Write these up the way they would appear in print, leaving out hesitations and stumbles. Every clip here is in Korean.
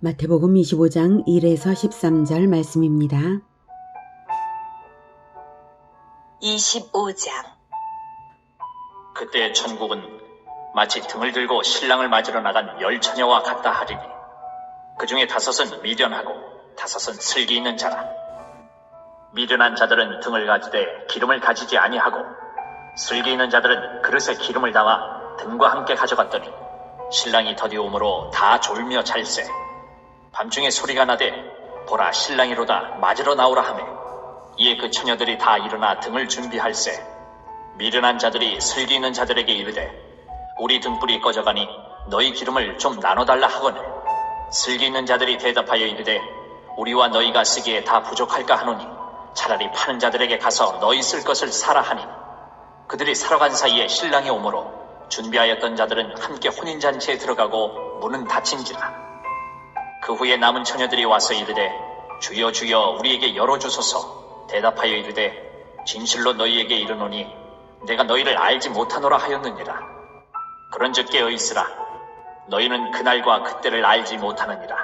마태복음 25장 1에서 13절 말씀입니다. 25장. 그때 천국은 마치 등을 들고 신랑을 맞으러 나간 10처녀와 같다 하리니 그 중에 5은 미련하고 5은 슬기 있는 자라. 미련한 자들은 등을 가지되 기름을 가지지 아니하고 슬기 있는 자들은 그릇에 기름을 담아 등과 함께 가져갔더니 신랑이 더디오므로 다 졸며 잘세. 밤중에 소리가 나되 보라 신랑이로다 맞으러 나오라 하매 이에 그 처녀들이 다 일어나 등을 준비할세. 미련한 자들이 슬기 있는 자들에게 이르되 우리 등불이 꺼져가니 너희 기름을 좀 나눠달라 하거늘 슬기 있는 자들이 대답하여 이르되 우리와 너희가 쓰기에 다 부족할까 하노니 차라리 파는 자들에게 가서 너희 쓸 것을 사라 하니 그들이 사러 간 사이에 신랑이 오므로 준비하였던 자들은 함께 혼인잔치에 들어가고 문은 닫힌지라. 그 후에 남은 처녀들이 와서 이르되 주여 주여 우리에게 열어주소서. 대답하여 이르되 진실로 너희에게 이르노니 내가 너희를 알지 못하노라 하였느니라. 그런즉 깨어 있으라. 너희는 그날과 그때를 알지 못하느니라.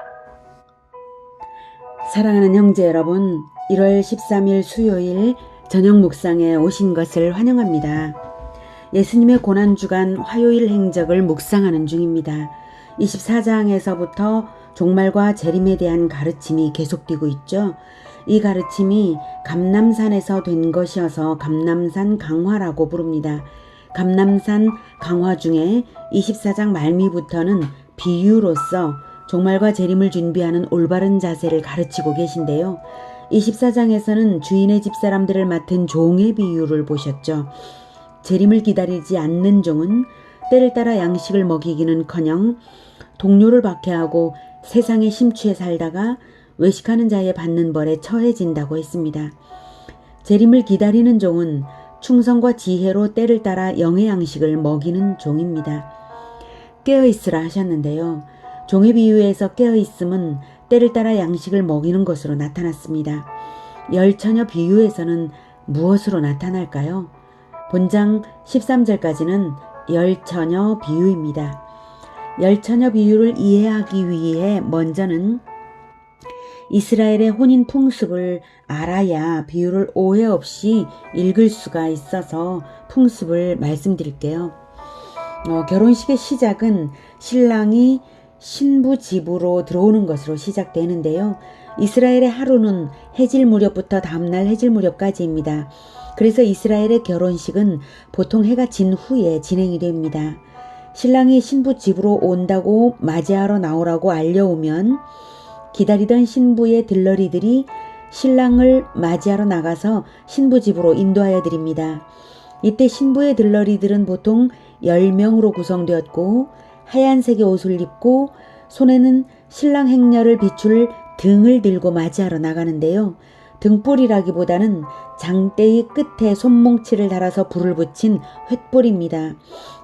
사랑하는 형제 여러분, 1월 13일 수요일 저녁 묵상에 오신 것을 환영합니다. 예수님의 고난주간 화요일 행적을 묵상하는 중입니다. 24장에서부터 종말과 재림에 대한 가르침이 계속되고 있죠. 이 가르침이 감람산에서 된 것이어서 감람산 강화라고 부릅니다. 감람산 강화 중에 24장 말미부터는 비유로서 종말과 재림을 준비하는 올바른 자세를 가르치고 계신데요. 24장에서는 주인의 집사람들을 맡은 종의 비유를 보셨죠. 재림을 기다리지 않는 종은 때를 따라 양식을 먹이기는커녕 동료를 박해하고 세상에 심취해 살다가 외식하는 자에 받는 벌에 처해진다고 했습니다. 재림을 기다리는 종은 충성과 지혜로 때를 따라 영의 양식을 먹이는 종입니다. 깨어있으라 하셨는데요. 종의 비유에서 깨어있음은 때를 따라 양식을 먹이는 것으로 나타났습니다. 10처녀 비유에서는 무엇으로 나타날까요? 본장 13절까지는 10처녀 비유입니다. 10처녀 비유를 이해하기 위해 먼저는 이스라엘의 혼인 풍습을 알아야 비유를 오해 없이 읽을 수가 있어서 풍습을 말씀드릴게요. 결혼식의 시작은 신랑이 신부 집으로 들어오는 것으로 시작되는데요. 이스라엘의 하루는 해질 무렵부터 다음날 해질 무렵까지입니다. 그래서 이스라엘의 결혼식은 보통 해가 진 후에 진행이 됩니다. 신랑이 신부 집으로 온다고 맞이하러 나오라고 알려오면 기다리던 신부의 들러리들이 신랑을 맞이하러 나가서 신부 집으로 인도하여 드립니다. 이때 신부의 들러리들은 보통 10명으로 구성되었고 하얀색의 옷을 입고 손에는 신랑 행렬을 비출 등을 들고 맞이하러 나가는데요. 등불이라기보다는 장대의 끝에 손뭉치를 달아서 불을 붙인 횃불입니다.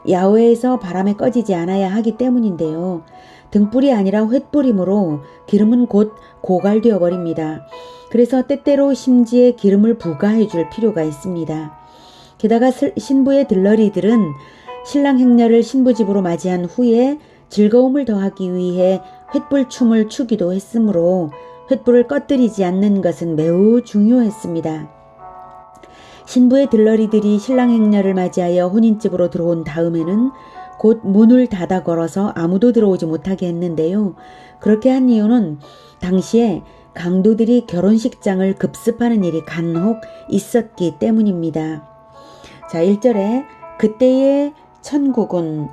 야외에서 바람에 꺼지지 않아야 하기 때문인데요. 등불이 아니라 횃불이므로 기름은 곧 고갈되어 버립니다. 그래서 때때로 심지에 기름을 부과해 줄 필요가 있습니다. 게다가 신부의 들러리들은 신랑 행렬을 신부 집으로 맞이한 후에 즐거움을 더하기 위해 횃불 춤을 추기도 했으므로 횃불을 꺼뜨리지 않는 것은 매우 중요했습니다. 신부의 들러리들이 신랑 행렬을 맞이하여 혼인집으로 들어온 다음에는 곧 문을 닫아 걸어서 아무도 들어오지 못하게 했는데요. 그렇게 한 이유는 당시에 강도들이 결혼식장을 급습하는 일이 간혹 있었기 때문입니다. 자, 1절에 그때의 천국은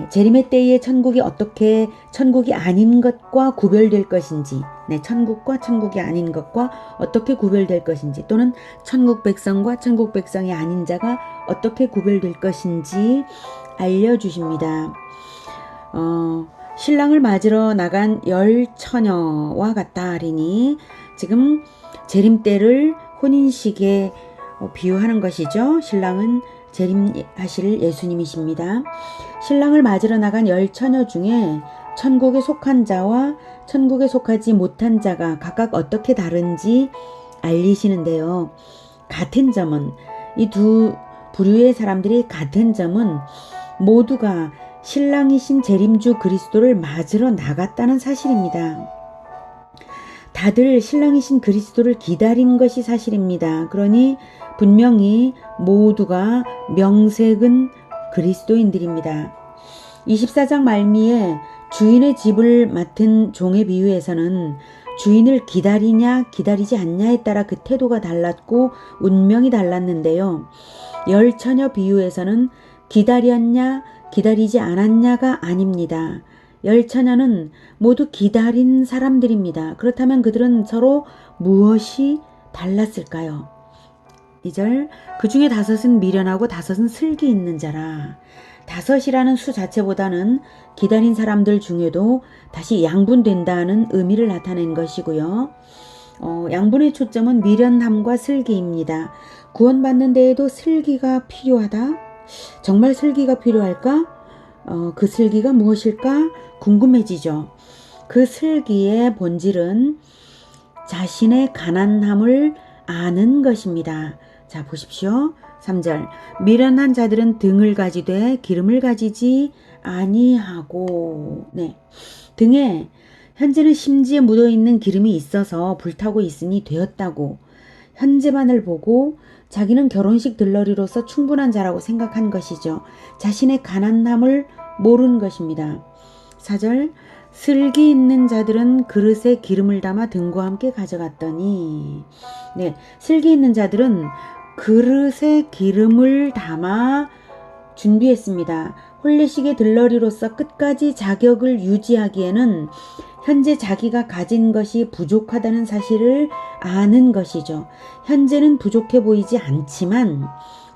재림의 때의 천국이 어떻게 천국이 아닌 것과 구별될 것인지, 천국과 천국이 아닌 것과 어떻게 구별될 것인지, 또는 천국 백성과 천국 백성이 아닌 자가 어떻게 구별될 것인지 알려주십니다. 신랑을 맞으러 나간 10처녀와 같다 하리니 지금 재림 때를 혼인식에 비유하는 것이죠. 신랑은 재림하실 예수님이십니다. 신랑을 맞으러 나간 10처녀 중에 천국에 속한 자와 천국에 속하지 못한 자가 각각 어떻게 다른지 알리시는데요. 같은 점은 이 두 부류의 사람들이 같은 점은 모두가 신랑이신 재림주 그리스도를 맞으러 나갔다는 사실입니다. 다들 신랑이신 그리스도를 기다린 것이 사실입니다. 그러니 분명히 모두가 명색은 그리스도인들입니다. 24장 말미에 주인의 집을 맡은 종의 비유에서는 주인을 기다리냐 기다리지 않냐에 따라 그 태도가 달랐고 운명이 달랐는데요. 열처녀 비유에서는 기다렸냐 기다리지 않았냐가 아닙니다. 열처녀는 모두 기다린 사람들입니다. 그렇다면 그들은 서로 무엇이 달랐을까요? 2절, 그 중에 5은 미련하고 5은 슬기 있는 자라. 5이라는 수 자체보다는 기다린 사람들 중에도 다시 양분된다는 의미를 나타낸 것이고요. 양분의 초점은 미련함과 슬기입니다. 구원받는 데에도 슬기가 필요하다? 정말 슬기가 필요할까? 그 슬기가 무엇일까? 궁금해지죠. 그 슬기의 본질은 자신의 가난함을 아는 것입니다. 자, 보십시오. 3절, 미련한 자들은 등을 가지되 기름을 가지지 아니하고. 네, 등에 현재는 심지에 묻어있는 기름이 있어서 불타고 있으니 되었다고 현재만을 보고 자기는 결혼식 들러리로서 충분한 자라고 생각한 것이죠. 자신의 가난함을 모르는 것입니다. 4절, 슬기 있는 자들은 그릇에 기름을 담아 등과 함께 가져갔더니. 네, 슬기 있는 자들은 그릇에 기름을 담아 준비했습니다. 혼례식의 들러리로서 끝까지 자격을 유지하기에는 현재 자기가 가진 것이 부족하다는 사실을 아는 것이죠. 현재는 부족해 보이지 않지만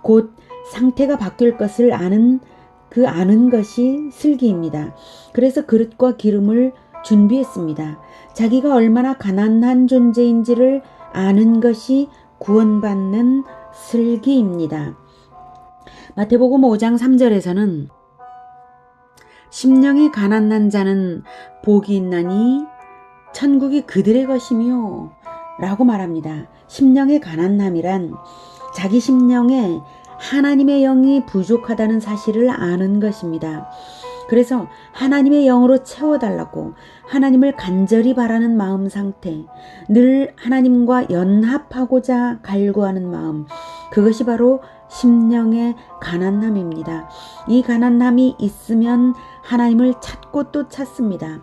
곧 상태가 바뀔 것을 아는 것이 슬기입니다. 그래서 그릇과 기름을 준비했습니다. 자기가 얼마나 가난한 존재인지를 아는 것이 구원받는 슬기입니다. 마태복음 5장 3절에서는 심령이 가난한 자는 복이 있나니 천국이 그들의 것이며 라고 말합니다. 심령의 가난함이란 자기 심령에 하나님의 영이 부족하다는 사실을 아는 것입니다. 그래서 하나님의 영으로 채워달라고 하나님을 간절히 바라는 마음 상태, 늘 하나님과 연합하고자 갈구하는 마음, 그것이 바로 심령의 가난함입니다. 이 가난함이 있으면 하나님을 찾고 또 찾습니다.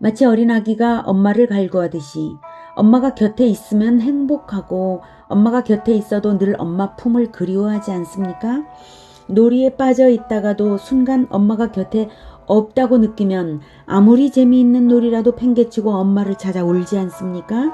마치 어린아기가 엄마를 갈구하듯이 엄마가 곁에 있으면 행복하고 엄마가 곁에 있어도 늘 엄마 품을 그리워하지 않습니까? 놀이에 빠져 있다가도 순간 엄마가 곁에 없다고 느끼면 아무리 재미있는 놀이라도 팽개치고 엄마를 찾아 울지 않습니까?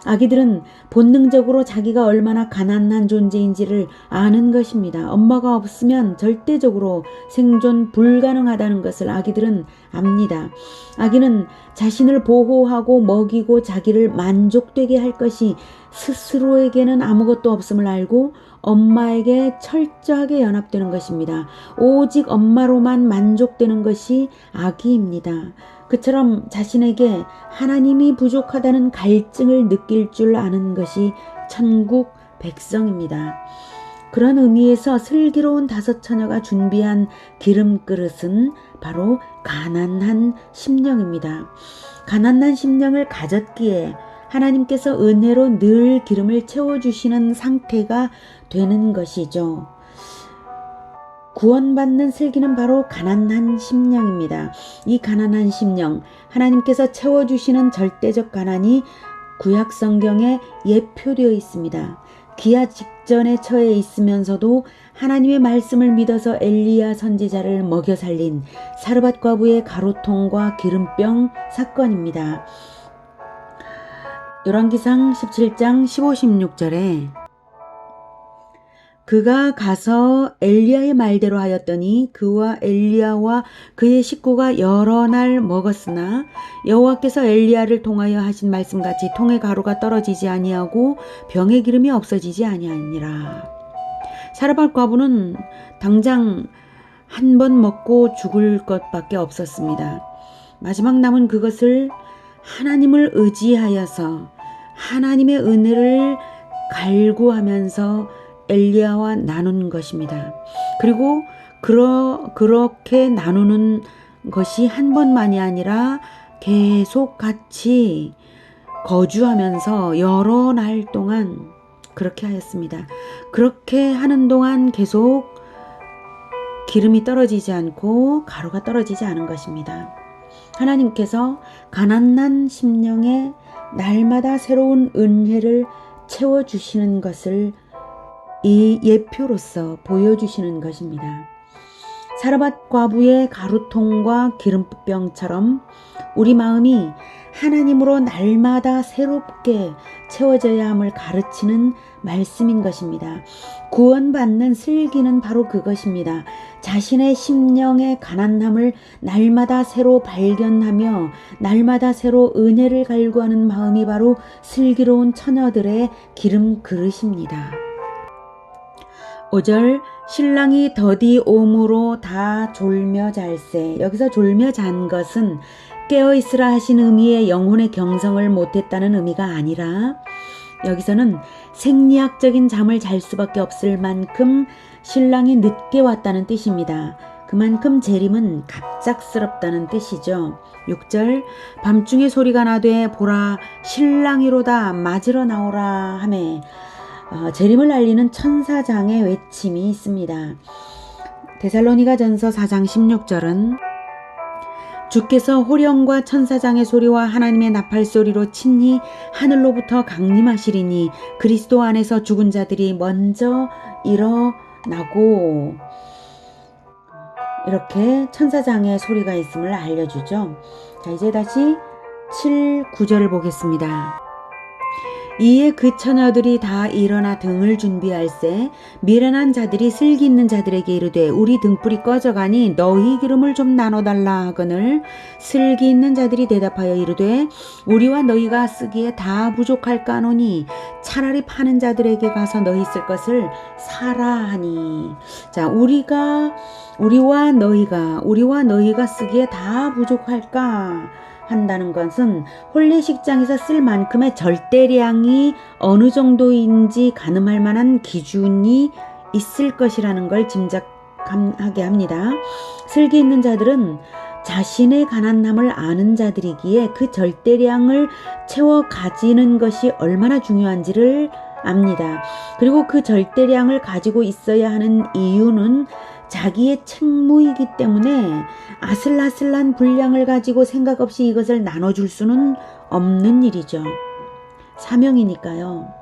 아기들은 본능적으로 자기가 얼마나 가난한 존재인지를 아는 것입니다. 엄마가 없으면 절대적으로 생존 불가능하다는 것을 아기들은 압니다. 아기는 자신을 보호하고 먹이고 자기를 만족되게 할 것이 스스로에게는 아무것도 없음을 알고 엄마에게 철저하게 연합되는 것입니다. 오직 엄마로만 만족되는 것이 아기입니다. 그처럼 자신에게 하나님이 부족하다는 갈증을 느낄 줄 아는 것이 천국 백성입니다. 그런 의미에서 슬기로운 5처녀가 준비한 기름그릇은 바로 가난한 심령입니다. 가난한 심령을 가졌기에 하나님께서 은혜로 늘 기름을 채워주시는 상태가 되는 것이죠. 구원받는 슬기는 바로 가난한 심령입니다. 이 가난한 심령, 하나님께서 채워주시는 절대적 가난이 구약 성경에 예표되어 있습니다. 기아 직전에 처해 있으면서도 하나님의 말씀을 믿어서 엘리야 선지자를 먹여 살린 사르밧 과부의 가로통과 기름병 사건입니다. 열왕기상 17장 15, 16절에 그가 가서 엘리야의 말대로 하였더니 그와 엘리야와 그의 식구가 여러 날 먹었으나 여호와께서 엘리야를 통하여 하신 말씀같이 통의 가루가 떨어지지 아니하고 병의 기름이 없어지지 아니하니라. 사르밧 과부는 당장 한 번 먹고 죽을 것밖에 없었습니다. 마지막 남은 그것을 하나님을 의지하여서 하나님의 은혜를 갈구하면서 엘리야와 나눈 것입니다. 그리고 그렇게 나누는 것이 한 번만이 아니라 계속 같이 거주하면서 여러 날 동안 그렇게 하였습니다. 그렇게 하는 동안 계속 기름이 떨어지지 않고 가루가 떨어지지 않은 것입니다. 하나님께서 가난한 심령에 날마다 새로운 은혜를 채워주시는 것을 이 예표로서 보여주시는 것입니다. 사르밧 과부의 가루통과 기름병처럼 우리 마음이 하나님으로 날마다 새롭게 채워져야 함을 가르치는 말씀인 것입니다. 구원받는 슬기는 바로 그것입니다. 자신의 심령의 가난함을 날마다 새로 발견하며 날마다 새로 은혜를 갈구하는 마음이 바로 슬기로운 처녀들의 기름 그릇입니다. 5절 신랑이 더디 옴으로 다 졸며 잘세. 여기서 졸며 잔 것은 깨어있으라 하신 의미의 영혼의 경성을 못했다는 의미가 아니라 여기서는 생리학적인 잠을 잘 수밖에 없을 만큼 신랑이 늦게 왔다는 뜻입니다. 그만큼 재림은 갑작스럽다는 뜻이죠. 6절 밤중에 소리가 나되 보라 신랑이로다 맞으러 나오라 하매 재림을 알리는 천사장의 외침이 있습니다. 데살로니가전서 4장 16절은 주께서 호령과 천사장의 소리와 하나님의 나팔 소리로 친히 하늘로부터 강림하시리니 그리스도 안에서 죽은 자들이 먼저 일어나고 이렇게 천사장의 소리가 있음을 알려주죠. 자, 이제 다시 7, 9절을 보겠습니다. 이에 그 처녀들이 다 일어나 등을 준비할세 미련한 자들이 슬기 있는 자들에게 이르되 우리 등불이 꺼져가니 너희 기름을 좀 나눠달라 하거늘 슬기 있는 자들이 대답하여 이르되 우리와 너희가 쓰기에 다 부족할까노니 차라리 파는 자들에게 가서 너희 쓸 것을 사라 하니. 자, 우리와 너희가 쓰기에 다 부족할까 한다는 것은 혼례식장에서 쓸 만큼의 절대량이 어느 정도인지 가늠할 만한 기준이 있을 것이라는 걸 짐작하게 합니다. 슬기 있는 자들은 자신의 가난함을 아는 자들이기에 그 절대량을 채워 가지는 것이 얼마나 중요한지를 압니다. 그리고 그 절대량을 가지고 있어야 하는 이유는 자기의 책무이기 때문에 아슬아슬한 분량을 가지고 생각 없이 이것을 나눠줄 수는 없는 일이죠. 사명이니까요.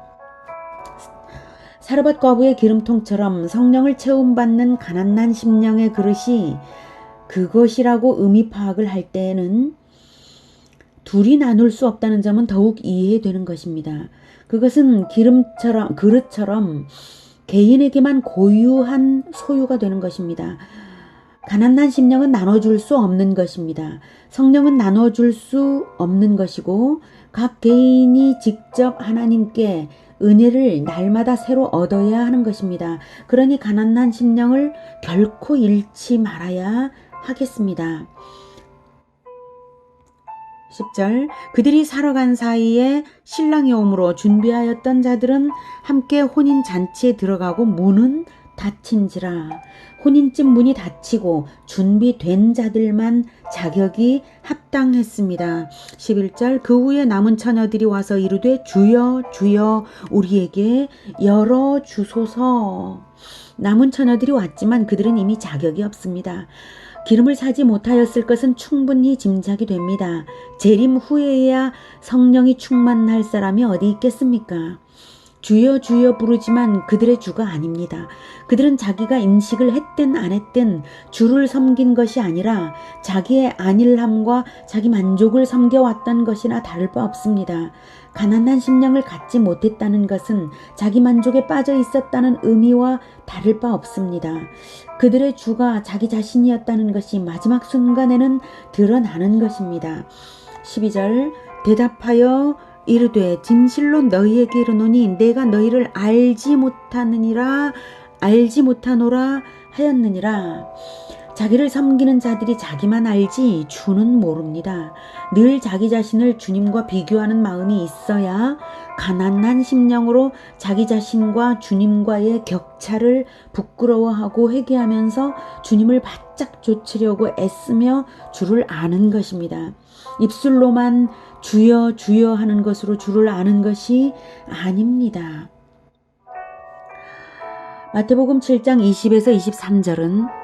사르밧 과부의 기름통처럼 성령을 채움받는 가난한 심령의 그릇이 그것이라고 의미 파악을 할 때에는 둘이 나눌 수 없다는 점은 더욱 이해되는 것입니다. 그것은 그릇처럼 개인에게만 고유한 소유가 되는 것입니다. 가난한 심령은 나눠줄 수 없는 것입니다. 성령은 나눠줄 수 없는 것이고 각 개인이 직접 하나님께 은혜를 날마다 새로 얻어야 하는 것입니다. 그러니 가난한 심령을 결코 잃지 말아야 하겠습니다. 10절 그들이 살아간 사이에 신랑이 오므로 준비하였던 자들은 함께 혼인잔치에 들어가고 문은 닫힌지라. 혼인집 문이 닫히고 준비된 자들만 자격이 합당했습니다. 11절 그 후에 남은 처녀들이 와서 이르되 주여 주여 우리에게 열어주소서. 남은 처녀들이 왔지만 그들은 이미 자격이 없습니다. 기름을 사지 못하였을 것은 충분히 짐작이 됩니다. 재림 후에야 성령이 충만할 사람이 어디 있겠습니까? 주여 주여 부르지만 그들의 주가 아닙니다. 그들은 자기가 인식을 했든 안 했든 주를 섬긴 것이 아니라 자기의 안일함과 자기 만족을 섬겨왔던 것이나 다를 바 없습니다. 가난한 심령을 갖지 못했다는 것은 자기 만족에 빠져 있었다는 의미와 다를 바 없습니다. 그들의 주가 자기 자신이었다는 것이 마지막 순간에는 드러나는 것입니다. 12절 대답하여 이르되 진실로 너희에게 이르노니 내가 너희를 알지 못하노라 하였느니라. 자기를 섬기는 자들이 자기만 알지 주는 모릅니다. 늘 자기 자신을 주님과 비교하는 마음이 있어야 가난한 심령으로 자기 자신과 주님과의 격차를 부끄러워하고 회개하면서 주님을 바짝 좇으려고 애쓰며 주를 아는 것입니다. 입술로만 주여 주여 하는 것으로 주를 아는 것이 아닙니다. 마태복음 7장 20에서 23절은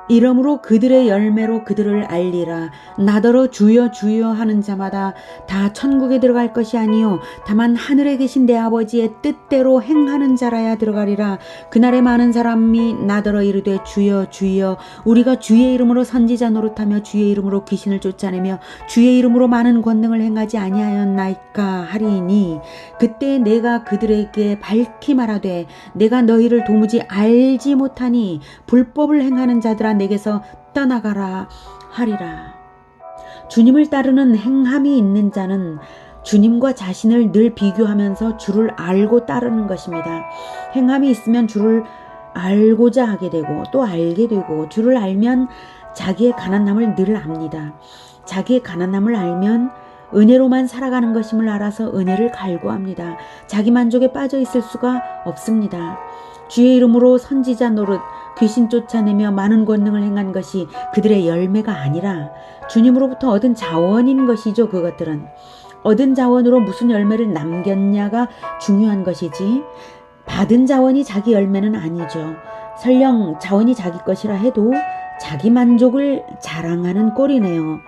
이러므로 그들의 열매로 그들을 알리라. 나더러 주여 주여 하는 자마다 다 천국에 들어갈 것이 아니요 다만 하늘에 계신 내 아버지의 뜻대로 행하는 자라야 들어가리라. 그날에 많은 사람이 나더러 이르되 주여 주여 우리가 주의 이름으로 선지자 노릇하며 주의 이름으로 귀신을 쫓아내며 주의 이름으로 많은 권능을 행하지 아니하였나이까 하리니 그때 내가 그들에게 밝히 말하되 내가 너희를 도무지 알지 못하니 불법을 행하는 자들아 내게서 떠나가라 하리라. 주님을 따르는 행함이 있는 자는 주님과 자신을 늘 비교하면서 주를 알고 따르는 것입니다. 행함이 있으면 주를 알고자 하게 되고 또 알게 되고 주를 알면 자기의 가난함을 늘 압니다. 자기의 가난함을 알면 은혜로만 살아가는 것임을 알아서 은혜를 갈구합니다. 자기 만족에 빠져 있을 수가 없습니다. 주의 이름으로 선지자 노릇 귀신 쫓아내며 많은 권능을 행한 것이 그들의 열매가 아니라 주님으로부터 얻은 자원인 것이죠. 그것들은 얻은 자원으로 무슨 열매를 남겼냐가 중요한 것이지 받은 자원이 자기 열매는 아니죠. 설령 자원이 자기 것이라 해도 자기 만족을 자랑하는 꼴이네요.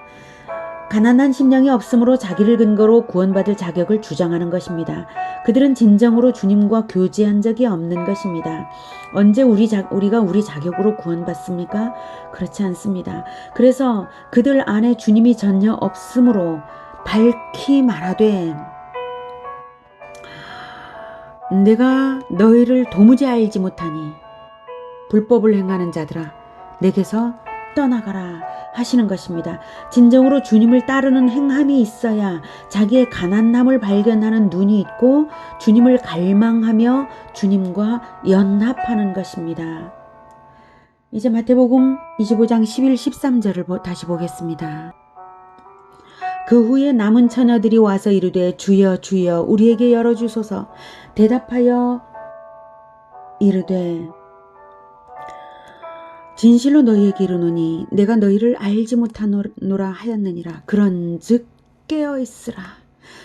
가난한 심령이 없으므로 자기를 근거로 구원받을 자격을 주장하는 것입니다. 그들은 진정으로 주님과 교제한 적이 없는 것입니다. 언제 우리가 우리 자격으로 구원받습니까? 그렇지 않습니다. 그래서 그들 안에 주님이 전혀 없으므로 밝히 말하되 내가 너희를 도무지 알지 못하니 불법을 행하는 자들아 내게서 떠나가라 하시는 것입니다. 진정으로 주님을 따르는 행함이 있어야 자기의 가난함을 발견하는 눈이 있고 주님을 갈망하며 주님과 연합하는 것입니다. 이제 마태복음 25장 11, 13절을 다시 보겠습니다. 그 후에 남은 처녀들이 와서 이르되 주여 주여 우리에게 열어주소서. 대답하여 이르되 진실로 너희에게 이르노니 내가 너희를 알지 못하노라 하였느니라. 그런즉 깨어있으라.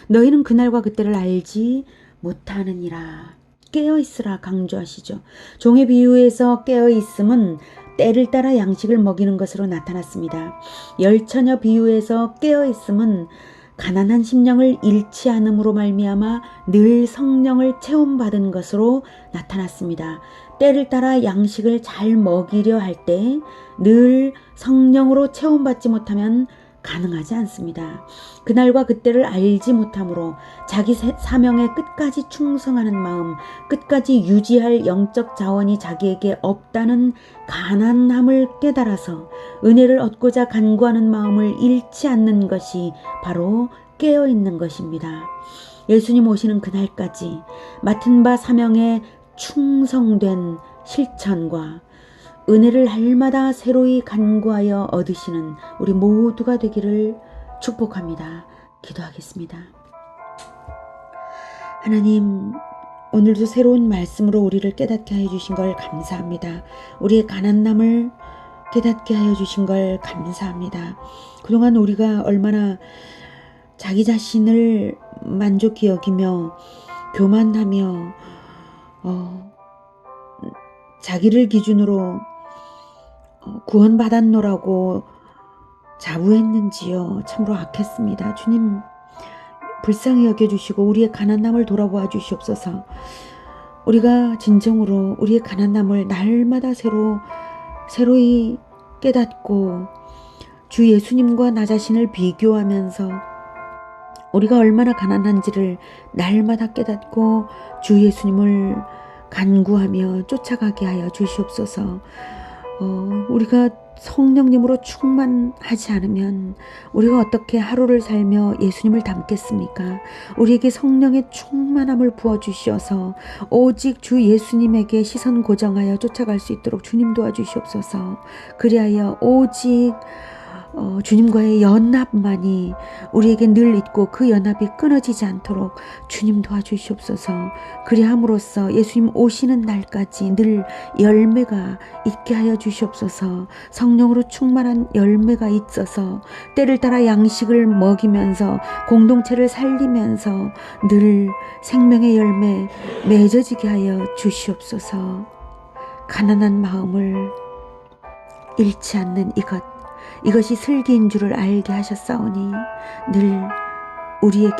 너희는 그날과 그때를 알지 못하느니라. 깨어있으라 강조하시죠. 종의 비유에서 깨어있음은 때를 따라 양식을 먹이는 것으로 나타났습니다. 열처녀 비유에서 깨어있음은 가난한 심령을 잃지 않음으로 말미암아 늘 성령을 체험받은 것으로 나타났습니다. 때를 따라 양식을 잘 먹이려 할 때 늘 성령으로 체험받지 못하면 가능하지 않습니다. 그날과 그때를 알지 못함으로 자기 사명에 끝까지 충성하는 마음, 끝까지 유지할 영적 자원이 자기에게 없다는 가난함을 깨달아서 은혜를 얻고자 간구하는 마음을 잃지 않는 것이 바로 깨어있는 것입니다. 예수님 오시는 그날까지 맡은 바 사명에 충성된 실천과 은혜를 날마다 새로이 간구하여 얻으시는 우리 모두가 되기를 축복합니다. 기도하겠습니다. 하나님, 오늘도 새로운 말씀으로 우리를 깨닫게 하여 주신 걸 감사합니다. 우리의 가난함을 깨닫게 하여 주신 걸 감사합니다. 그동안 우리가 얼마나 자기 자신을 만족히 여기며 교만하며 자기를 기준으로 구원받았노라고 자부했는지요. 참으로 악했습니다. 주님 불쌍히 여겨주시고 우리의 가난함을 돌아보아 주시옵소서. 우리가 진정으로 우리의 가난함을 날마다 새로이 깨닫고 주 예수님과 나 자신을 비교하면서 우리가 얼마나 가난한지를 날마다 깨닫고 주 예수님을 간구하며 쫓아가게 하여 주시옵소서. 우리가 성령님으로 충만하지 않으면 우리가 어떻게 하루를 살며 예수님을 닮겠습니까? 우리에게 성령의 충만함을 부어주셔서 오직 주 예수님에게 시선 고정하여 쫓아갈 수 있도록 주님 도와주시옵소서. 그리하여 오직 주님과의 연합만이 우리에게 늘 있고 그 연합이 끊어지지 않도록 주님 도와주시옵소서. 그리함으로써 예수님 오시는 날까지 늘 열매가 있게 하여 주시옵소서. 성령으로 충만한 열매가 있어서 때를 따라 양식을 먹이면서 공동체를 살리면서 늘 생명의 열매 맺어지게 하여 주시옵소서. 가난한 마음을 잃지 않는 이것이 슬기인 줄을 알게 하셨사오니 늘 우리에게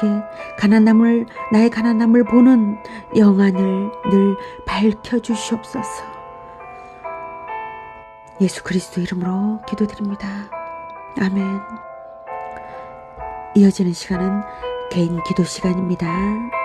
나의 가난함을 보는 영안을 늘 밝혀주시옵소서. 예수 그리스도 이름으로 기도드립니다. 아멘. 이어지는 시간은 개인 기도 시간입니다.